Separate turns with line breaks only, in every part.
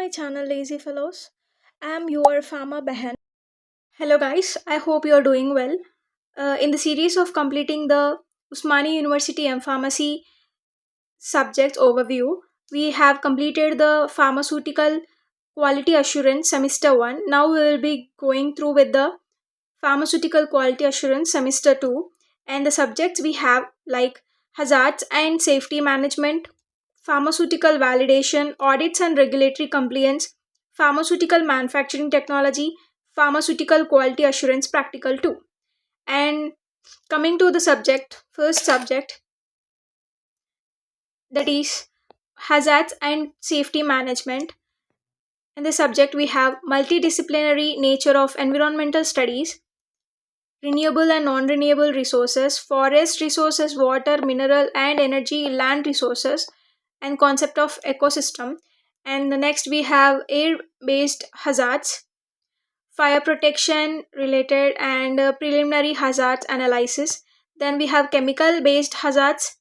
my channel Lazy Fellows. I am your PharmaBahen. Hello guys, I hope you are doing well. In the series of completing the Usmani University and Pharmacy subjects overview, we have completed the Pharmaceutical Quality Assurance Semester 1. Now we will be going through with the Pharmaceutical Quality Assurance Semester 2, and the subjects we have like hazards and safety management, pharmaceutical validation, audits and regulatory compliance, pharmaceutical manufacturing technology, pharmaceutical quality assurance practical 2. And coming to the subject, first subject, that is hazards and safety management. In this subject we have multidisciplinary nature of environmental studies, renewable and non-renewable resources, forest resources, water, mineral and energy, land resources, and concept of ecosystem. And the next we have air-based hazards, fire protection related and preliminary hazards analysis. Then we have chemical-based hazards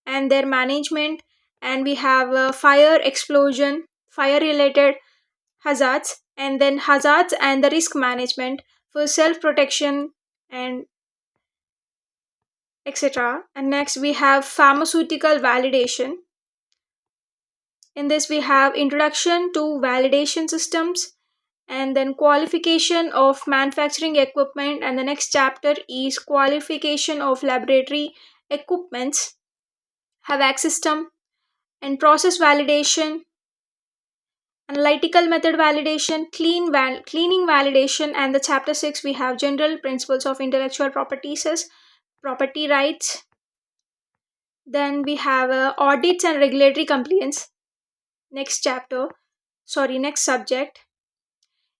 and their management, and we have fire explosion, fire-related hazards, and then hazards and the risk management for self-protection and etc. And next we have pharmaceutical validation. In this we have introduction to validation systems and then qualification of manufacturing equipment, and the next chapter is qualification of laboratory equipments, HVAC system and process validation, analytical method validation, cleaning validation, and the chapter 6 we have general principles of intellectual properties, property rights. Then we have audits and regulatory compliance. Next subject.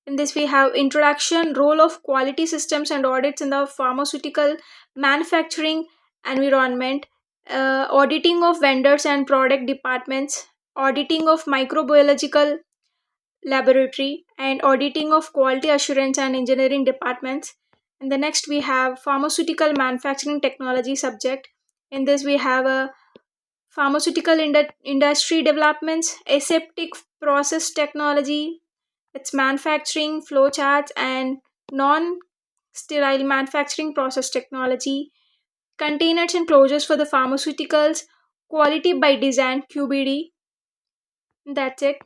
In this we have introduction, role of quality systems and audits in the pharmaceutical manufacturing environment, auditing of vendors and product departments, auditing of microbiological laboratory, and auditing of quality assurance and engineering departments. And the next we have pharmaceutical manufacturing technology subject. In this we have a pharmaceutical industry developments, aseptic process technology, its manufacturing flowcharts and non-sterile manufacturing process technology, containers and closures for the pharmaceuticals, quality by design QBD. That's it.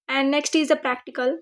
And next is the practical.